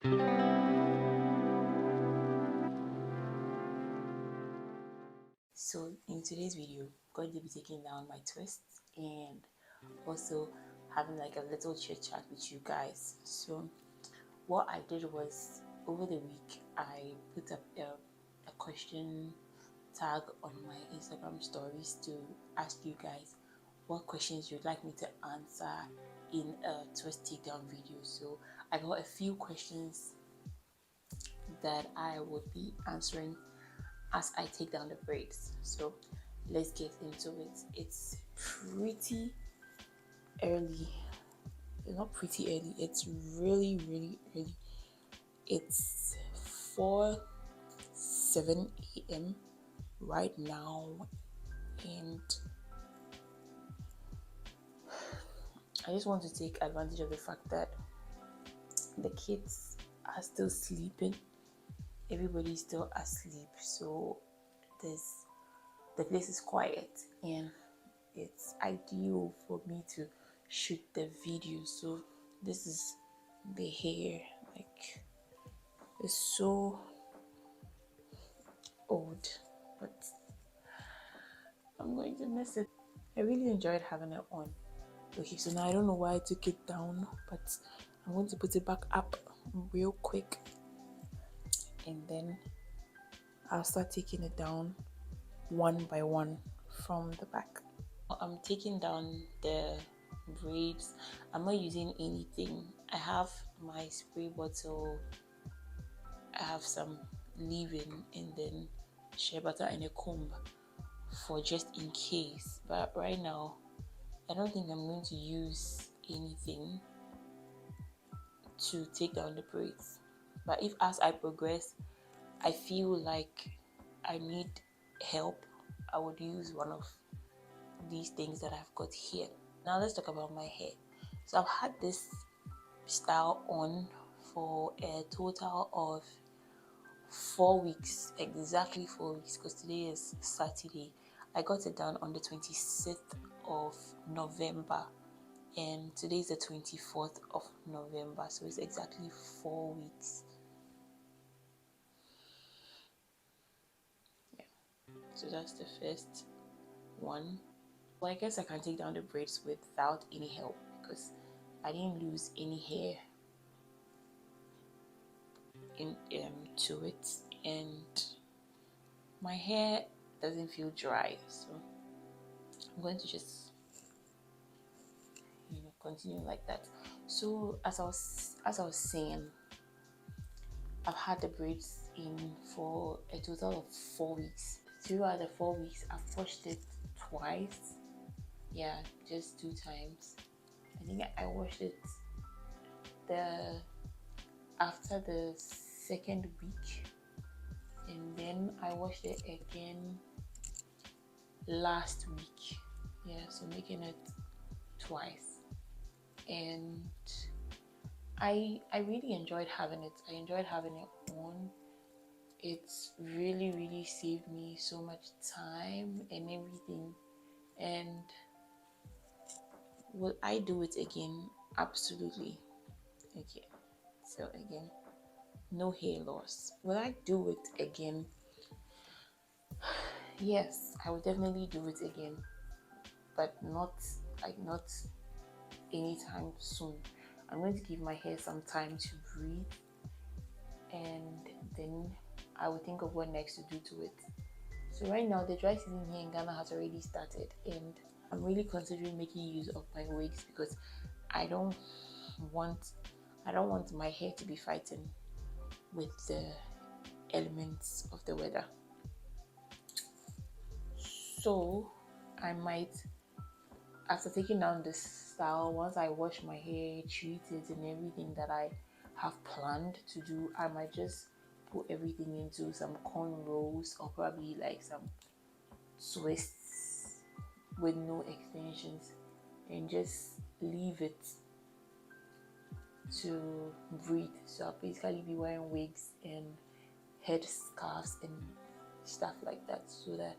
So in today's video, I'm going to be taking down my twists and also having like a little chit chat with you guys. So what I did was, over the week I put up a question tag on my Instagram stories to ask you guys what questions you'd like me to answer in a twist takedown video. So I got a few questions that I would be answering as I take down the braids. So let's get into it. It's pretty early. It's not pretty early, it's really early. It's 4:07 a.m. right now, and I just want to take advantage of the fact that the kids are still sleeping. Everybody's still asleep, so the place is quiet and it's ideal for me to shoot the video. So this is the hair, like, it's so old, but I'm going to miss it. I really enjoyed having it on. Okay, so now I don't know why I took it down, but I'm going to put it back up real quick, and then I'll start taking it down one by one from the back. I'm taking down the braids. I'm not using anything. I have my spray bottle, I have some leave-in, and then shea butter and a comb for just in case. But right now I don't think I'm going to use anything to take down the braids. But if as I progress I feel like I need help, I would use one of these things that I've got here. Now let's talk about my hair. So I've had this style on for a total of 4 weeks, exactly 4 weeks, because today is Saturday. I got it done on the 26th of November, and today is the 24th of November, so it's exactly 4 weeks. Yeah, so that's the first one. Well, I guess I can take down the braids without any help because I didn't lose any hair to it, and my hair doesn't feel dry, so I'm going to just continue like that. So as I was saying, I've had the braids in for a total of 4 weeks. Throughout the 4 weeks I've washed it twice. Yeah, just 2 times. I think I washed it after the second week, and then I washed it again last week. Yeah, so making it twice. And I really enjoyed having it. I enjoyed having it on. It's really saved me so much time and everything. And will I do it again? Absolutely. Okay, so again, no hair loss. Will I do it again? Yes, I will definitely do it again, but not anytime soon. I'm going to give my hair some time to breathe, and then I will think of what next to do to it. So right now the dry season here in Ghana has already started, and I'm really considering making use of my wigs because I don't want my hair to be fighting with the elements of the weather. So I might, after taking down this style, once I wash my hair, treat it and everything that I have planned to do, I might just put everything into some cornrows or probably like some twists with no extensions and just leave it to breathe. So I'll basically be wearing wigs and head scarves and stuff like that so that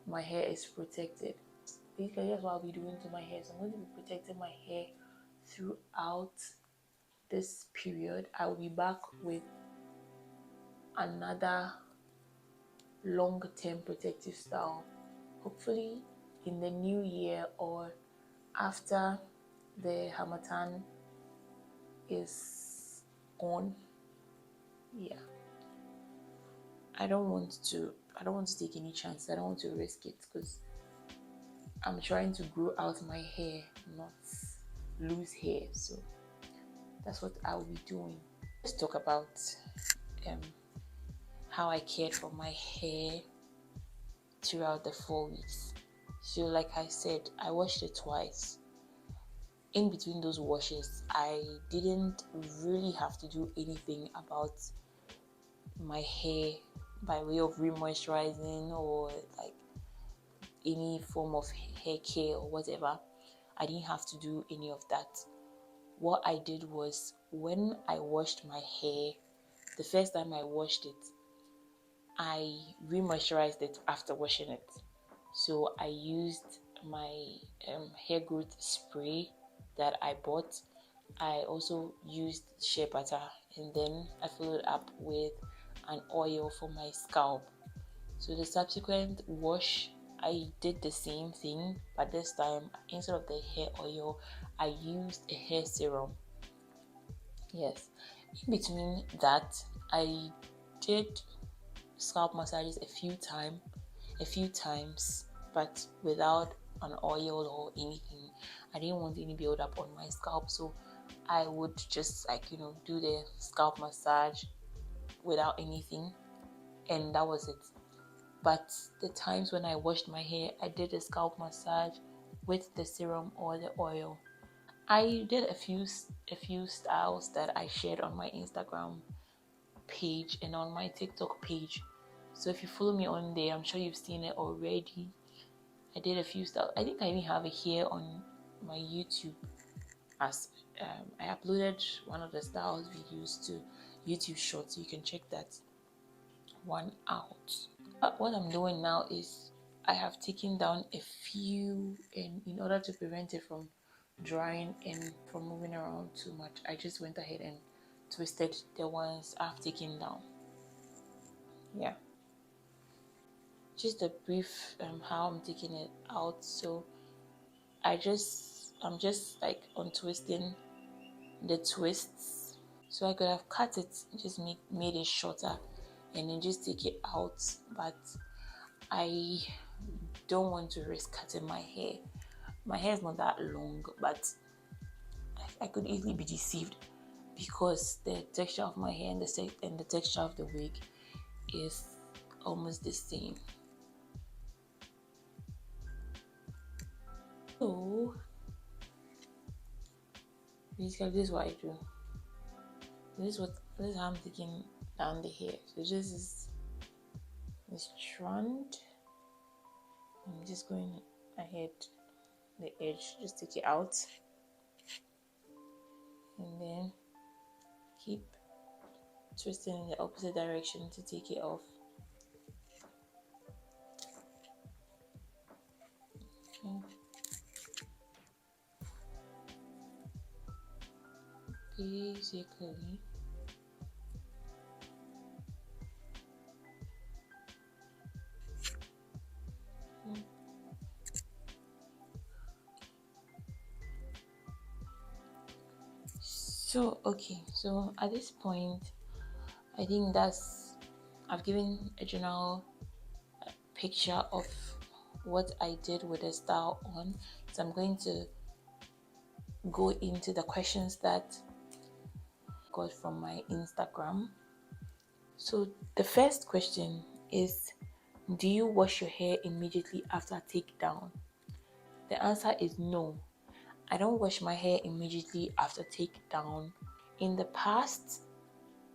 my hair is protected. Basically that's what I'll be doing to my hair. So I'm going to be protecting my hair throughout this period, I will be back with another long-term protective style, hopefully in the new year or after the Hamatan is on. Yeah, I don't want to take any chances. I don't want to risk it because I'm trying to grow out my hair, not lose hair. So that's what I will be doing. Let's talk about um how I cared for my hair throughout the 4 weeks. So like I said, I washed it twice. In between those washes, I didn't really have to do anything about my hair by way of re-moisturizing or like any form of hair care or whatever. I didn't have to do any of that. What I did was, when I washed my hair, the first time I washed it, I re-moisturized it after washing it. So I used my hair growth spray that I bought. I also used shea butter, and then I followed up with an oil for my scalp. So the subsequent wash, I did the same thing, but this time instead of the hair oil, I used a hair serum. Yes. In between that, I did scalp massages a few times, but without an oil or anything. I didn't want any build up on my scalp, so I would just do the scalp massage without anything, and that was it. But the times when I washed my hair, I did a scalp massage with the serum or the oil. I did a few styles that I shared on my Instagram page and on my TikTok page. So if you follow me on there, I'm sure you've seen it already. I did a few styles. I think I even have it here on my YouTube, as I uploaded one of the styles videos to YouTube Shorts, so you can check that one out. What I'm doing now is I have taken down a few, and in order to prevent it from drying and from moving around too much, I just went ahead and twisted the ones I've taken down. Yeah, just a brief how I'm taking it out. So I'm just like untwisting the twists. So I could have cut it, just made it shorter and then just take it out, but I don't want to risk cutting my hair. My hair is not that long, but I could easily be deceived because the texture of my hair and the texture of the wig is almost the same. So basically, this is what I do. This is how I'm taking down the hair. So this is the strand. I'm just going ahead the edge, just take it out, and then keep twisting in the opposite direction to take it off. Okay. Basically, so at this point, I think I've given a general picture of what I did with the style on. So I'm going to go into the questions that I got from my Instagram. So the first question is, do you wash your hair immediately after takedown? The answer is no. I don't wash my hair immediately after takedown. In the past,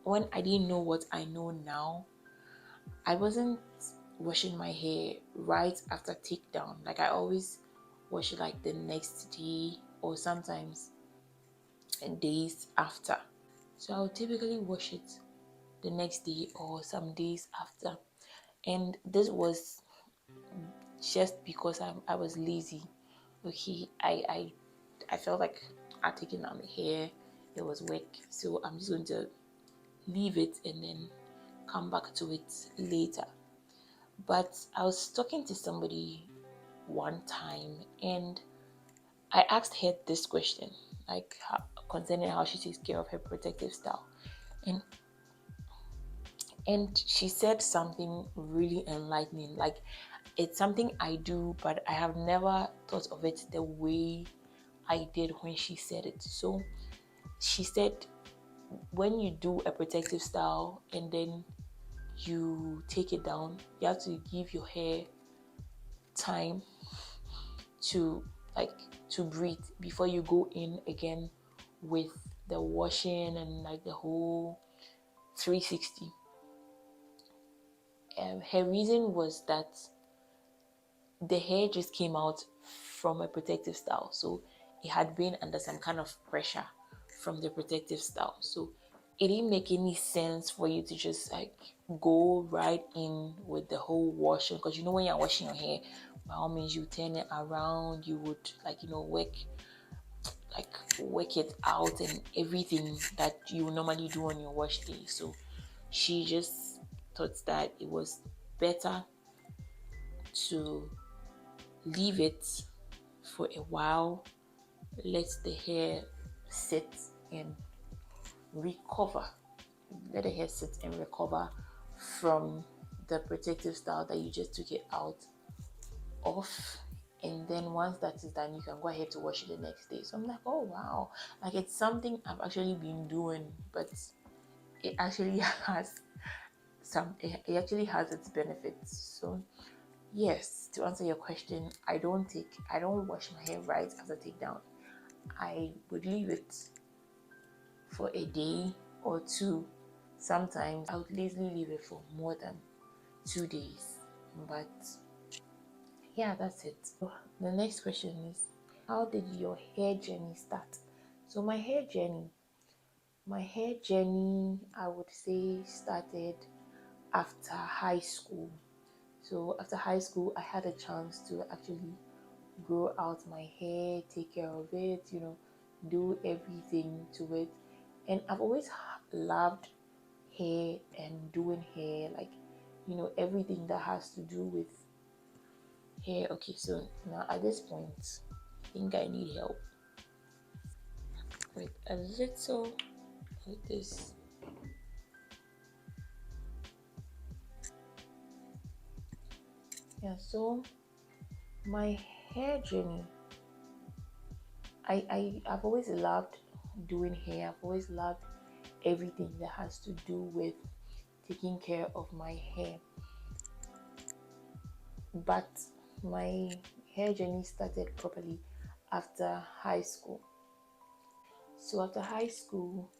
when I didn't know what I know now, I wasn't washing my hair right after takedown. Like, I always wash it like the next day or sometimes days after. So I'll typically wash it the next day or some days after. And this was just because I was lazy. Okay, I felt like I'd taken down the hair there was work, so I'm just going to leave it and then come back to it later. But I was talking to somebody one time and I asked her this question, like concerning how she takes care of her protective style. And she said something really enlightening. Like, it's something I do, but I have never thought of it the way I did when she said it. So she said, when you do a protective style and then you take it down, you have to give your hair time to like to breathe before you go in again with the washing and like the whole 360. Her reason was that the hair just came out from a protective style, so it had been under some kind of pressure from the protective style, so it didn't make any sense for you to just like go right in with the whole washing, because you know when you're washing your hair, by all means you turn it around, you would like work it out and everything that you normally do on your wash day. So she just thought that it was better to leave it for a while, let the hair sit and recover. Let the hair sit and recover from the protective style that you just took it out of. And then once that is done, you can go ahead to wash it the next day. So I'm like, oh wow, like it's something I've actually been doing, but it actually has it actually has its benefits. So yes, to answer your question, I don't wash my hair right after takedown. I would leave it for a day or two. Sometimes I would lazily leave it for more than 2 days. But yeah, that's it. The next question is, how did your hair journey start? So my hair journey, I would say, started after high school. So after high school, I had a chance to actually grow out my hair, take care of it, do everything to it. And I've always loved hair and doing hair, like, everything that has to do with hair. Okay, so now at this point, I think I need help with a little of this. Yeah, so my hair journey, I've always loved doing hair. I've always loved everything that has to do with taking care of my hair. But my hair journey started properly after high school. So after high school,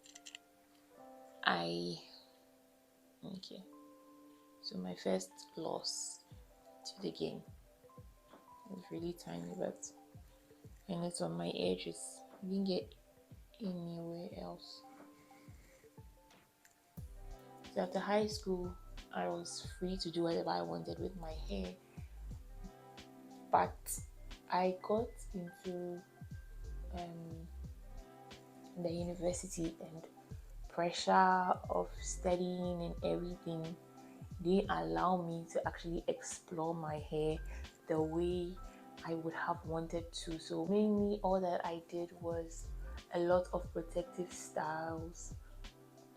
I okay. So my first loss to the game was really tiny, but and it's on my edges. I didn't get anywhere else. So after high school, I was free to do whatever I wanted with my hair. But I got into the university, and pressure of studying and everything didn't allow me to actually explore my hair the way I would have wanted to. So mainly all that I did was a lot of protective styles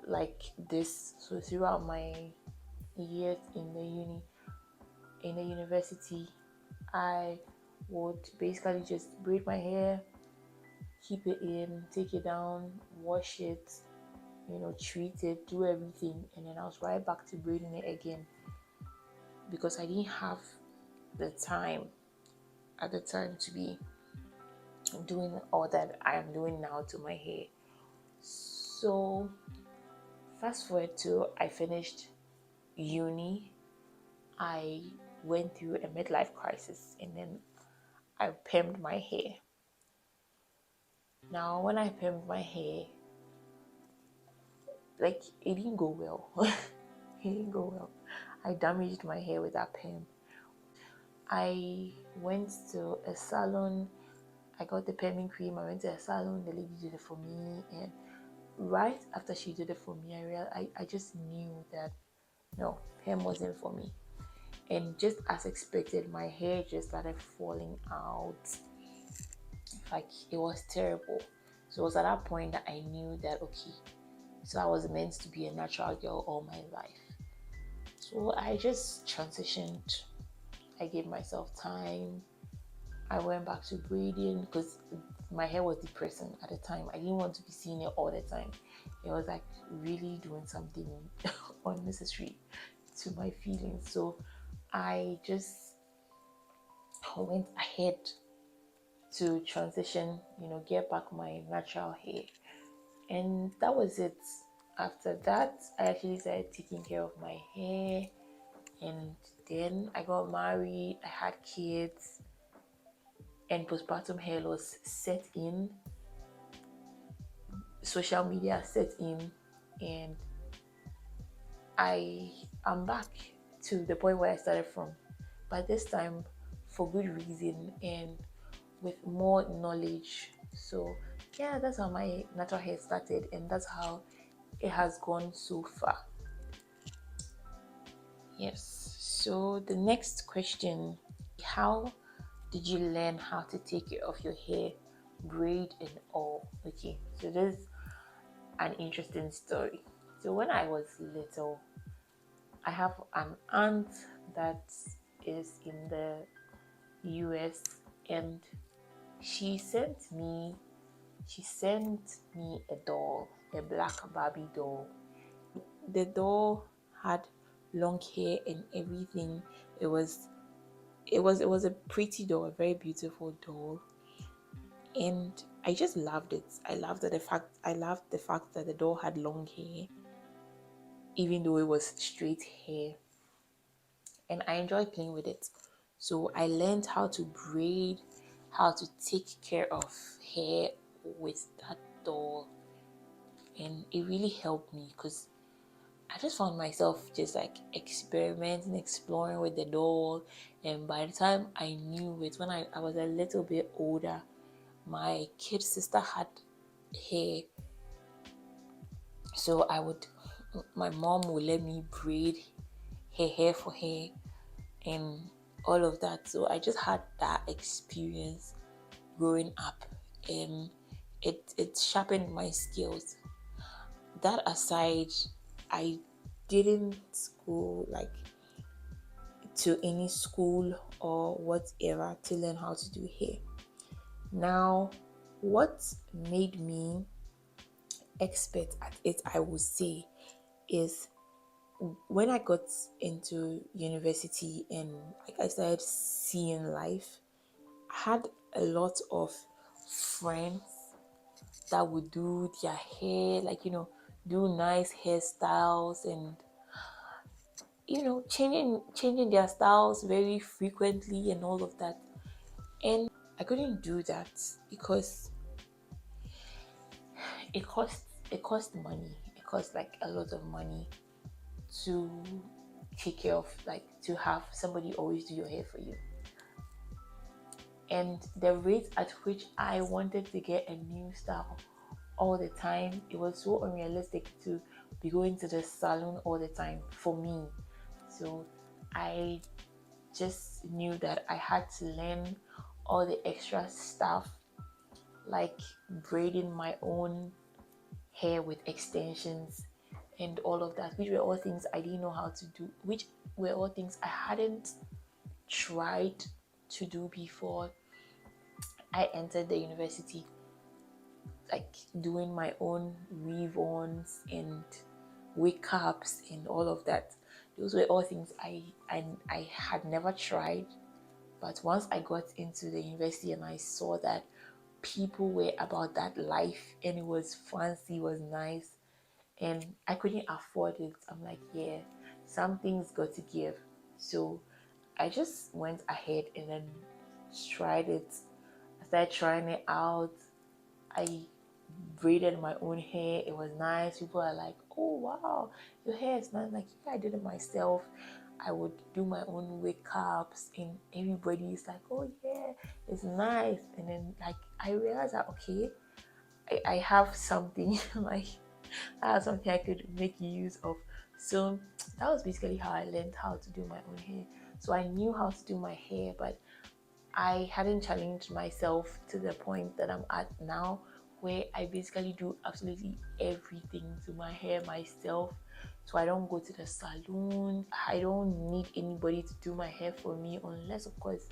like this. So throughout my years in the university, I would basically just braid my hair, keep it in, take it down, wash it, treat it, do everything, and then I was right back to braiding it again, because I didn't have the time at the time to be doing all that I am doing now to my hair. So fast forward to I finished uni, I went through a midlife crisis, and then I permed my hair. Now when I permed my hair, like, it didn't go well. It didn't go well. I damaged my hair with that perm. I went to a salon. I got the perming cream. I went to a salon. The lady did it for me, and right after she did it for me, I just knew that no, hair wasn't for me. And just as expected, my hair just started falling out. Like it was terrible. So it was at that point that I knew that okay, so I was meant to be a natural girl all my life. So I just transitioned. I gave myself time. I went back to braiding because my hair was depressing at the time. I didn't want to be seeing it all the time. It was like really doing something unnecessary to my feelings. So I just went ahead to transition, get back my natural hair. And that was it. After that, I actually started taking care of my hair. And then I got married, I had kids, and postpartum hair loss set in, social media set in, and I am back to the point where I started from. But this time, for good reason and with more knowledge. So, yeah, that's how my natural hair started, and that's how it has gone so far. Yes. So, the next question: how did you learn how to take care of your hair, braid and all? Okay, so this is an interesting story. So when I was little, I have an aunt that is in the US, and she sent me she sent me a doll, a black Barbie doll. The doll had long hair and everything. It was a pretty doll, a very beautiful doll, and I just loved it. I loved the fact that the doll had long hair, even though it was straight hair, and I enjoyed playing with it. So I learned how to braid, how to take care of hair with that doll, and it really helped me because I just found myself just like experimenting, exploring with the doll. And by the time I knew it, when I was a little bit older, my kid sister had hair. So my mom would let me braid her hair for her and all of that. So I just had that experience growing up, and it sharpened my skills. That aside, I didn't go like to any school or whatever to learn how to do hair. Now, what made me expert at it, I would say, is when I got into university and like I started seeing life. I had a lot of friends that would do their hair, like do nice hairstyles and changing their styles very frequently and all of that. And I couldn't do that because it cost money. It cost like a lot of money to take care of, like to have somebody always do your hair for you. And the rate at which I wanted to get a new style all the time, it was so unrealistic to be going to the salon all the time for me. So I just knew that I had to learn all the extra stuff, like braiding my own hair with extensions and all of that, which were all things I didn't know how to do, which were all things I hadn't tried to do before I entered the university, like doing my own weave-ons and wake ups and all of that. Those were all things I had never tried. But once I got into the university and I saw that people were about that life and it was fancy, it was nice, and I couldn't afford it, I'm like, yeah, something's got to give. So I just went ahead and then tried it. I started trying it out. I braided my own hair. It was nice. People are like, oh wow, your hair is nice. Like, yeah, I did it myself. I would do my own wake ups and everybody is like, oh yeah, it's nice. And then like I realized that okay, I have something like That's something I could make use of. So that was basically how I learned how to do my own hair. So I knew how to do my hair, but I hadn't challenged myself to the point that I'm at now, where I basically do absolutely everything to my hair myself. So I don't go to the salon. I don't need anybody to do my hair for me, unless, of course,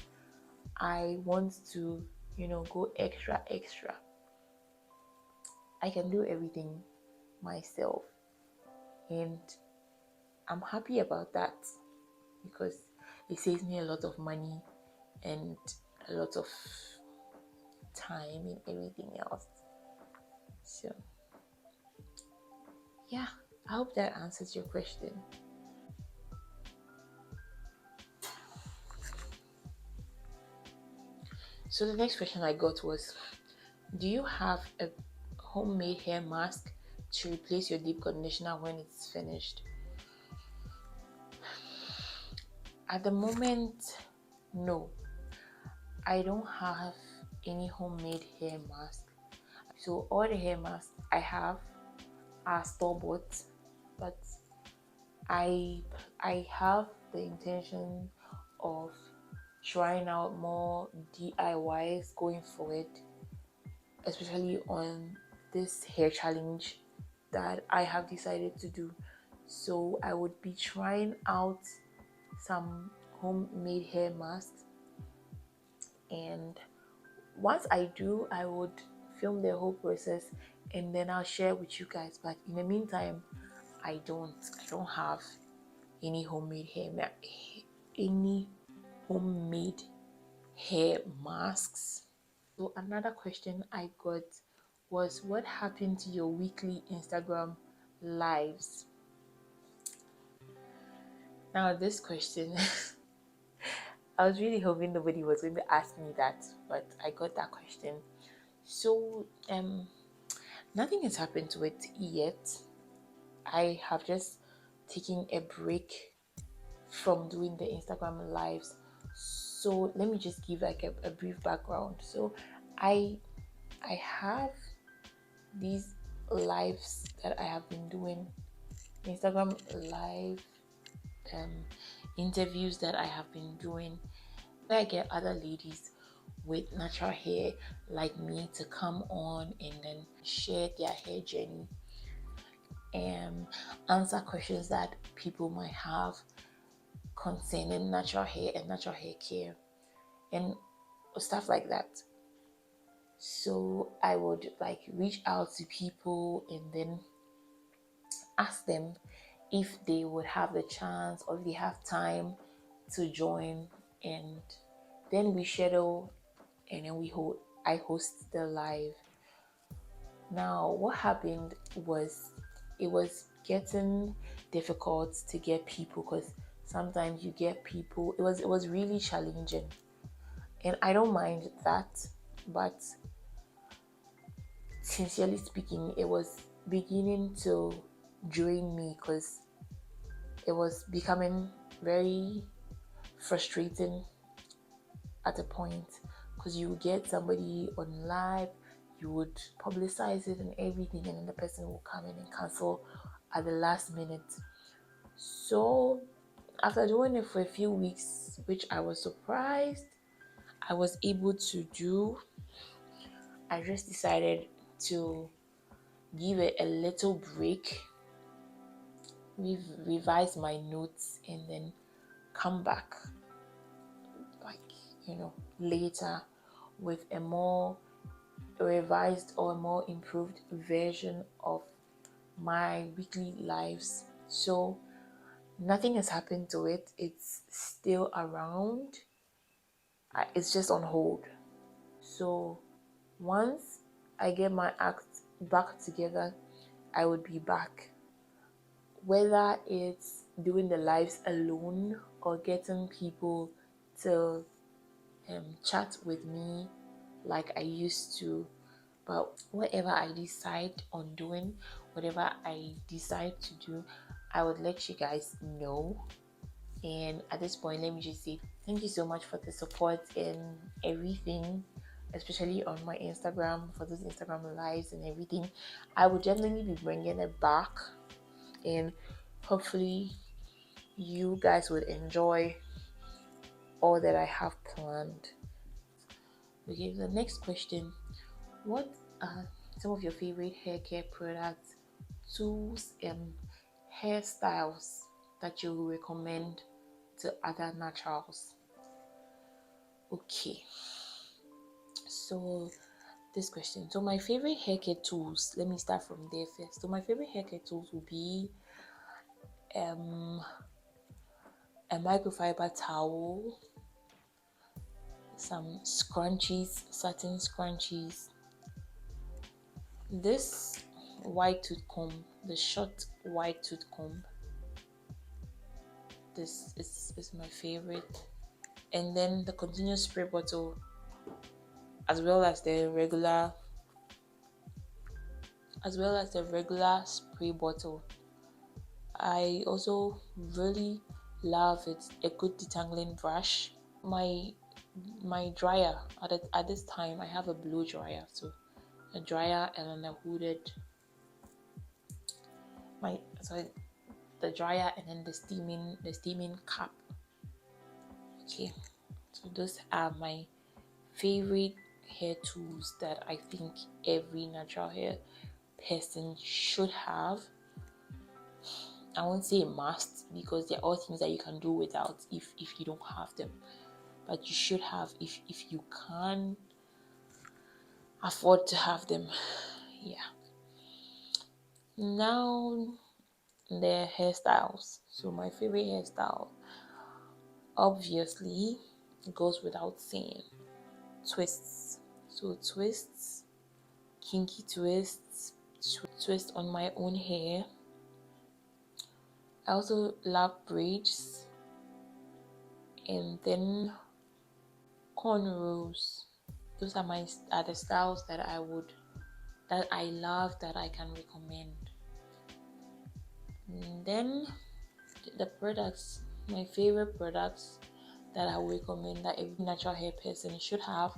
I want to, go extra, extra. I can do everything myself. And I'm happy about that because it saves me a lot of money and a lot of time and everything else. So, yeah, I hope that answers your question. So, the next question I got was, do you have a homemade hair mask to replace your deep conditioner when it's finished? At the moment, no. I don't have any homemade hair mask. So all the hair masks I have are store bought, but I I have the intention of trying out more DIYs going forward, especially on this hair challenge that I have decided to do. So I would be trying out some homemade hair masks, and once I do, I would film the whole process and then I'll share with you guys. But in the meantime, I don't have any any homemade hair masks. So another question I got was, what happened to your weekly Instagram lives? Now this question I was really hoping nobody was going to ask me that, but I got that question. So nothing has happened to it yet. I have just taken a break from doing the Instagram lives. So let me just give like a brief background. So I I have these lives that I have been doing, Instagram live um interviews that I have been doing. I get other ladies with natural hair like me to come on and then share their hair journey and answer questions that people might have concerning natural hair and natural hair care and stuff like that. So I would like reach out to people and then ask them if they would have the chance or if they have time to join, and then we schedule and then I host the live. Now what happened was, it was getting difficult to get people because sometimes you get people, it was really challenging, and I don't mind that, but sincerely speaking, it was beginning to drain me because it was becoming very frustrating at a point, because you would get somebody on live, you would publicize it and everything, and then the person will come in and cancel at the last minute. So after doing it for a few weeks, which I was surprised I was able to do, I just decided to give it a little break, revise my notes, and then come back, like, later with a more revised or a more improved version of my weekly lives. So nothing has happened to it. It's still around. It's just on hold. So once I get my act back together, I would be back. Whether it's doing the lives alone or getting people to chat with me like I used to. But whatever I decide on doing, whatever I decide to do, I would let you guys know. And at this point, let me just say thank you so much for the support and everything. especially on my Instagram for those Instagram lives and everything. I would definitely be bringing it back, and hopefully you guys would enjoy all that I have planned. Okay, the next question: what are some of your favorite hair care products, tools, and hairstyles that you recommend to other naturals? Okay, so this question. So my favorite hair care tools, let me start from there first. So my favorite hair care tools will be um a microfiber towel, some scrunchies, satin scrunchies, this white tooth comb, the short white tooth comb. This is my favorite. And then the continuous spray bottle, as well as the regular spray bottle. I also really love it. A good detangling brush. My dryer at this time, I have a blow dryer, so a dryer and then a hooded my sorry the dryer and then the steaming cap. Okay, so those are my favorite hair tools that I think every natural hair person should have. I won't say a must because they're all things that you can do without if you don't have them, but you should have if you can afford to have them. Yeah. Now the hairstyles. So my favorite hairstyle, obviously, goes without saying, twists. So twists, kinky twists, twist on my own hair. I also love braids, and then cornrows. Those are the styles that I love, that I can recommend. And then the products, my favorite products that I would recommend that every natural hair person should have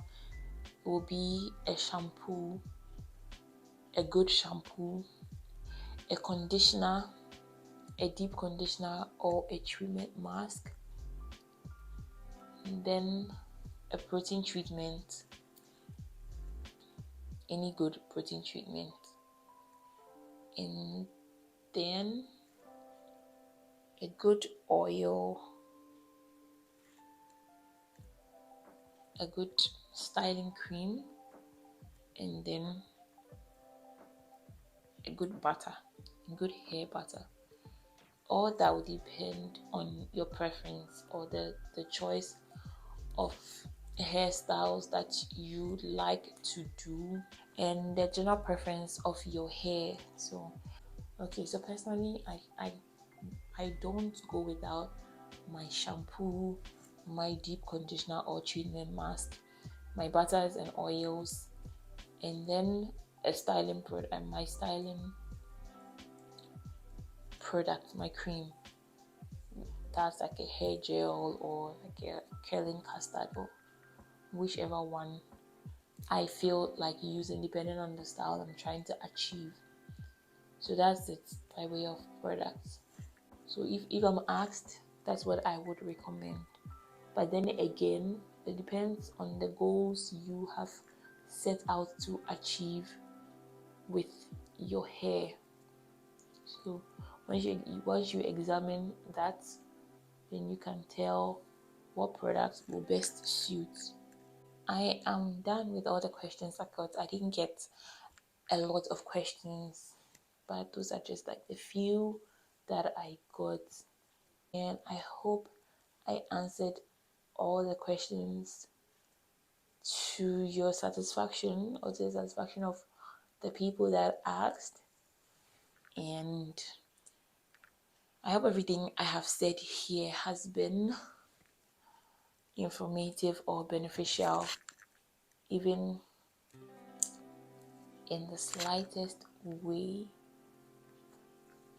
will be a shampoo, a good shampoo, a conditioner, a deep conditioner or a treatment mask, and then a protein treatment, any good protein treatment, and then a good oil, a good styling cream, and then a good butter, a good hair butter. All that will depend on your preference or the choice of hairstyles that you like to do and the general preference of your hair. So okay, so personally I don't go without my shampoo, my deep conditioner or treatment mask, my butters and oils, and then a styling product and my styling product, my cream. That's like a hair gel or like a curling custard or whichever one I feel like using depending on the style I'm trying to achieve. So that's it by way of products. So if I'm asked, that's what I would recommend. But then again, it depends on the goals you have set out to achieve with your hair. So once you examine that, then you can tell what products will best suit. I am done with all the questions I got. I didn't get a lot of questions, but those are just like the few that I got. And I hope I answered all the questions to your satisfaction or to the satisfaction of the people that asked. And I hope everything I have said here has been informative or beneficial, even in the slightest way.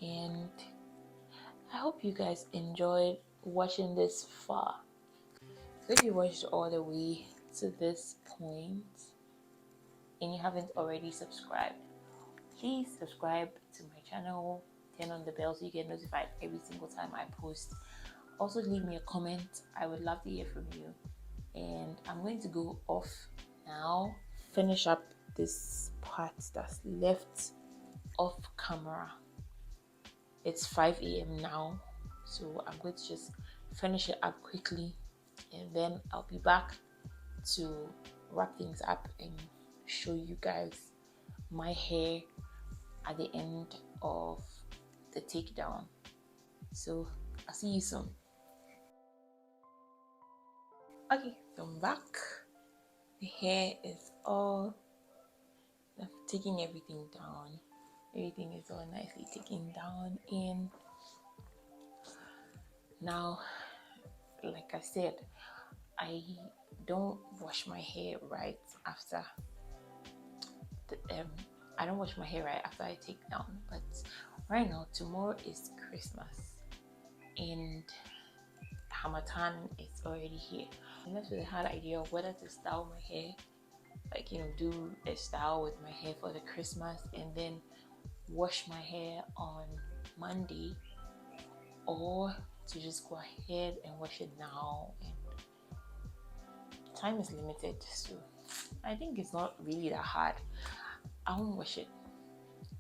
And I hope you guys enjoyed watching this far. So if you watched all the way to this point and you haven't already subscribed, please subscribe to my channel, turn on the bell so you get notified every single time I post. Also leave me a comment. I would love to hear from you. And I'm going to go off now, finish up this part that's left off camera. It's 5 a.m. now, so I'm going to just finish it up quickly and then I'll be back to wrap things up and show you guys my hair at the end of the takedown. So I'll see you soon. Okay, so I'm back. The hair is all, I'm taking everything down. Everything is all nicely taken down, and now, like I said, I don't wash my hair right after the, I don't wash my hair right after I take down. But right now, tomorrow is Christmas and Hamatan is already here. I'm left with a hard idea of whether to style my hair, like, you know, do a style with my hair for the Christmas and then wash my hair on Monday, or to just go ahead and wash it now. And time is limited, so I think it's not really that hard. I won't wash it.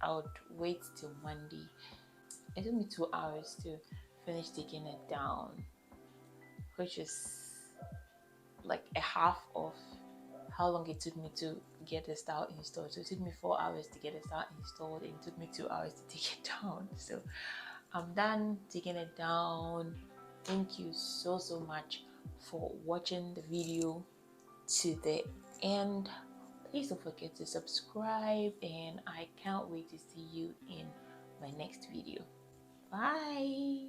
I would wait till Monday. It took me 2 hours to finish taking it down, which is like a half of how long it took me to get the style installed. So it took me 4 hours to get the style installed and it took me 2 hours to take it down. So I'm done taking it down. Thank you so much for watching the video to the end. Please don't forget to subscribe and I can't wait to see you in my next video. Bye.